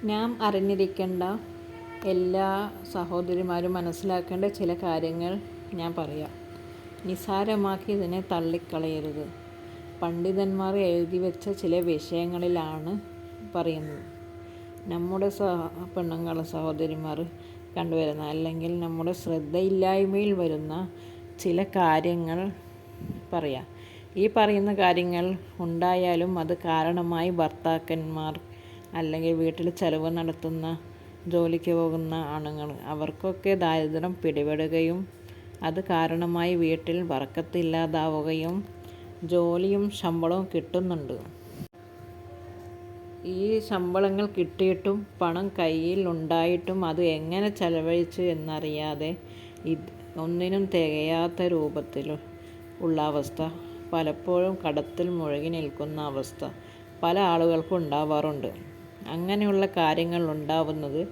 നാം അറിഞ്ഞിരിക്കേണ്ട എല്ലാ സഹോദരിമാരും മനസ്സിലാക്കേണ്ട ചില കാര്യങ്ങൾ ഞാൻ പറയാം. നിസ്സാരമാക്കി ഇതിനെ തള്ളിക്കളയരുത്. പണ്ഡിതന്മാർ എഴുതി വെച്ച ചില വിഷയങ്ങളിലാണ് പറയുന്നത്. നമ്മുടെ പെണ്ണുങ്ങൾ സഹോദരിമാർ കണ്ടുവരുന്ന അല്ലെങ്കിൽ നമ്മുടെ ശ്രദ്ധയില്ലായ്മയിൽ വരുന്ന ചില കാര്യങ്ങൾ പറയാം. ഈ പറയുന്ന കാര്യങ്ങൾ ഉണ്ടായാലും അത് കാരണമായി ഭർത്താക്കന്മാർ അല്ലെങ്കിൽ വീട്ടിൽ ചെലവ് നടത്തുന്ന ജോലിക്ക് പോകുന്ന ആണുങ്ങൾ അവർക്കൊക്കെ ദാരിദ്ര്യം പിടിപെടുകയും അത് കാരണമായി വീട്ടിൽ ബറക്കത്തില്ലാതാവുകയും ജോലിയും ശമ്പളവും കിട്ടുന്നുണ്ട്. ഈ ശമ്പളങ്ങൾ കിട്ടിയിട്ടും പണം കയ്യിൽ ഉണ്ടായിട്ടും അത് എങ്ങനെ ചെലവഴിച്ചു എന്നറിയാതെ ഒന്നിനും തികയാത്ത രൂപത്തിൽ ഉള്ള അവസ്ഥ, പലപ്പോഴും കടത്തിൽ മുഴുകി നിൽക്കുന്ന അവസ്ഥ പല ആളുകൾക്കും ഉണ്ടാവാറുണ്ട്. അങ്ങനെയുള്ള കാര്യങ്ങൾ ഉണ്ടാവുന്നത്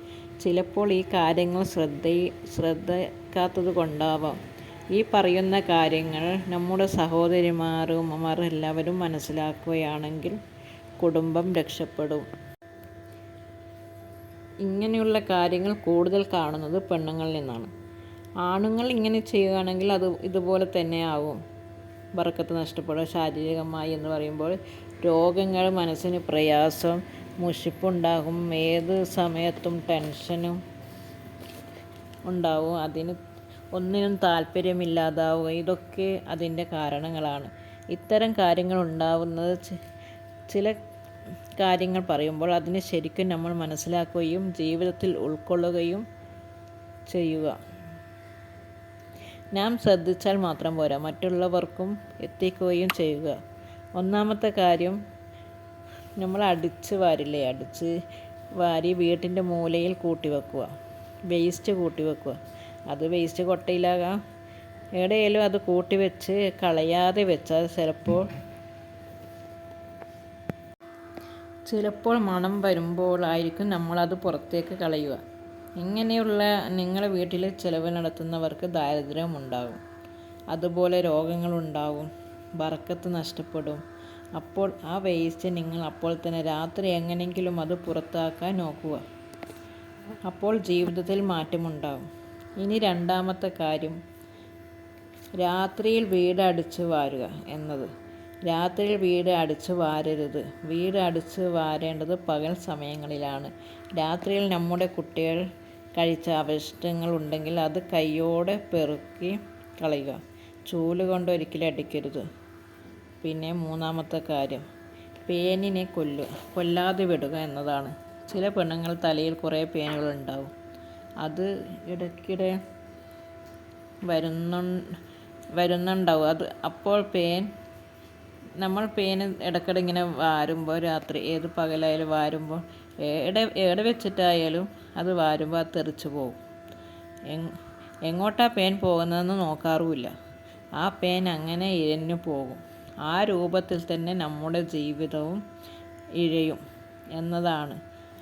ചിലപ്പോൾ ഈ കാര്യങ്ങൾ ശ്രദ്ധിക്കാത്തത് കൊണ്ടാവാം. ഈ പറയുന്ന കാര്യങ്ങൾ നമ്മുടെ സഹോദരിമാർ ഉമ്മമാർ എല്ലാവരും മനസ്സിലാക്കുകയാണെങ്കിൽ കുടുംബം രക്ഷപ്പെടും. ഇങ്ങനെയുള്ള കാര്യങ്ങൾ കൂടുതൽ കാണുന്നത് പെണ്ണുങ്ങളിൽ നിന്നാണ്. ആണുങ്ങൾ ഇങ്ങനെ ചെയ്യുകയാണെങ്കിൽ അത് ഇതുപോലെ തന്നെ ആവും. ബറക്കത്ത് നഷ്ടപ്പെടും. ശാരീരികമായി എന്ന് പറയുമ്പോൾ രോഗങ്ങൾ, മനസ്സിന് പ്രയാസം, മുഷിപ്പുണ്ടാകും, ഏത് സമയത്തും ടെൻഷനും ഉണ്ടാവും, ഒന്നിനും താല്പര്യമില്ലാതാവുക, ഇതൊക്കെ അതിൻ്റെ കാരണങ്ങളാണ്. ഇത്തരം കാര്യങ്ങൾ ഉണ്ടാവുന്നത് ചില കാര്യങ്ങൾ പറയുമ്പോൾ അതിനെ ശരിക്കും നമ്മൾ മനസ്സിലാക്കുകയും ജീവിതത്തിൽ ഉൾക്കൊള്ളുകയും ചെയ്യുക. നാം ശ്രദ്ധിച്ചാൽ മാത്രം പോരാ, മറ്റുള്ളവർക്കും എത്തിക്കുകയും ചെയ്യുക. ഒന്നാമത്തെ കാര്യം, നമ്മൾ അടിച്ച് വാരി വീട്ടിൻ്റെ മൂലയിൽ കൂട്ടി വെക്കുക. വേസ്റ്റ് കൂട്ടി വെക്കുക. അത് വേസ്റ്റ് കൊട്ടയിലാകാം, എവിടെയെങ്കിലും അത് കൂട്ടി വെച്ച് കളയാതെ വെച്ചാൽ ചിലപ്പോൾ മണം വരുമ്പോഴായിരിക്കും നമ്മളത് പുറത്തേക്ക് കളയുക. ഇങ്ങനെയുള്ള നിങ്ങളുടെ വീട്ടിൽ ചിലവ് നടത്തുന്നവർക്ക് ദാരിദ്ര്യം ഉണ്ടാകും, അതുപോലെ രോഗങ്ങളുണ്ടാകും, ബറക്കത്ത് നഷ്ടപ്പെടും. അപ്പോൾ ആ വേസ്റ്റ് നിങ്ങൾ അപ്പോൾ തന്നെ രാത്രി എങ്ങനെയെങ്കിലും അത് പുറത്താക്കാൻ നോക്കുക. അപ്പോൾ ജീവിതത്തിൽ മാറ്റമുണ്ടാകും. ഇനി രണ്ടാമത്തെ കാര്യം, രാത്രിയിൽ വീട് അടിച്ച് വാരുക എന്നത്. രാത്രിയിൽ വീട് അടിച്ച് വാരരുത്. വീട് അടിച്ച് വാരേണ്ടത് പകൽ സമയങ്ങളിലാണ്. രാത്രിയിൽ നമ്മുടെ കുട്ടികൾ കഴിച്ച അവശിഷ്ടങ്ങൾ ഉണ്ടെങ്കിൽ അത് കൈയോടെ പെറുക്കി കളയുക. ചൂല് കൊണ്ട് ഒരിക്കലും അടിക്കരുത്. പിന്നെ മൂന്നാമത്തെ കാര്യം, പേനിനെ കൊല്ലാതെ വിടുക എന്നതാണ്. ചില പെണ്ണുങ്ങൾ തലയിൽ കുറേ പേനുകൾ ഉണ്ടാവും. അത് ഇടയ്ക്കിടെ വരുന്നുണ്ടാവും. അപ്പോൾ നമ്മൾ പേന് ഇടയ്ക്കിടെ ഇങ്ങനെ വാരുമ്പോൾ, രാത്രി ഏത് പകലായാലും വാരുമ്പോൾ, എവിടെ വെച്ചിട്ടായാലും അത് വാരുമ്പോൾ അത് തെറിച്ച് പോകും. എങ്ങോട്ടാ പേൻ പോകുന്നതെന്ന് നോക്കാറുമില്ല. ആ പേൻ അങ്ങനെ ഇഴഞ്ഞു പോകും. ആ രൂപത്തിൽ തന്നെ നമ്മുടെ ജീവിതവും ഇഴയും എന്നതാണ്.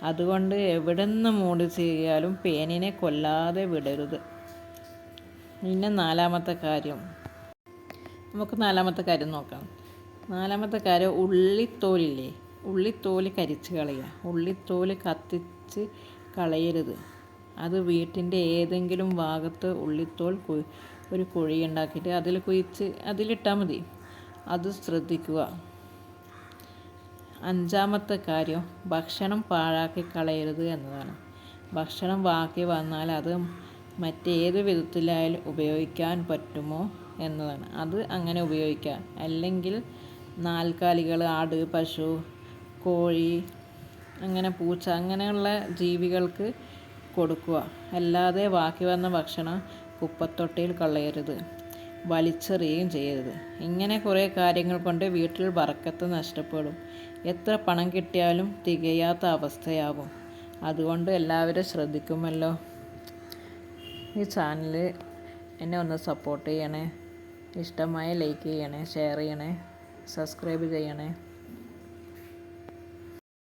അതുകൊണ്ട് എവിടെ നിന്ന് മൂടി ചെയ്യാലും പേനിനെ കൊല്ലാതെ വിടരുത്. പിന്നെ നാലാമത്തെ കാര്യം നോക്കാം. നാലാമത്തെ കാര്യം, ഉള്ളിത്തോലില്ലേ, ഉള്ളിത്തോല് കരിച്ച് കളയുക. ഉള്ളിത്തോല് കത്തിച്ച് കളയരുത്. അത് വീട്ടിൻ്റെ ഏതെങ്കിലും ഭാഗത്ത് ഉള്ളിത്തോൽ ഒരു കുഴി ഉണ്ടാക്കിയിട്ട് അതിലിട്ടാൽ മതി. അത് ശ്രദ്ധിക്കുക. അഞ്ചാമത്തെ കാര്യം, ഭക്ഷണം പാഴാക്കി കളയരുത് എന്നതാണ്. ഭക്ഷണം ബാക്കി വന്നാൽ അത് മറ്റേത് വിധത്തിലായാലും ഉപയോഗിക്കാൻ പറ്റുമോ എന്നതാണ്. അത് അങ്ങനെ ഉപയോഗിക്കാം. അല്ലെങ്കിൽ നാൽക്കാലികൾ, ആട്, പശു, കോഴി, അങ്ങനെ പൂച്ച, അങ്ങനെയുള്ള ജീവികൾക്ക് കൊടുക്കുക. അല്ലാതെ ബാക്കി വന്ന ഭക്ഷണം കുപ്പത്തൊട്ടിയിൽ കളയരുത്, വലിച്ചെറിയുകയും ചെയ്യരുത്. ഇങ്ങനെ കുറേ കാര്യങ്ങൾ കൊണ്ട് വീട്ടിൽ ബറക്കത്ത് നഷ്ടപ്പെടും. എത്ര പണം കിട്ടിയാലും തികയാത്ത അവസ്ഥയാവും. അതുകൊണ്ട് എല്ലാവരും ശ്രദ്ധിക്കുമല്ലോ. ഈ ചാനൽ എന്നെ ഒന്ന് സപ്പോർട്ട് ചെയ്യണേ. ഇഷ്ടമായ ലൈക്ക് ചെയ്യണേ, ഷെയർ ചെയ്യണേ, സബ്സ്ക്രൈബ് ചെയ്യണേ.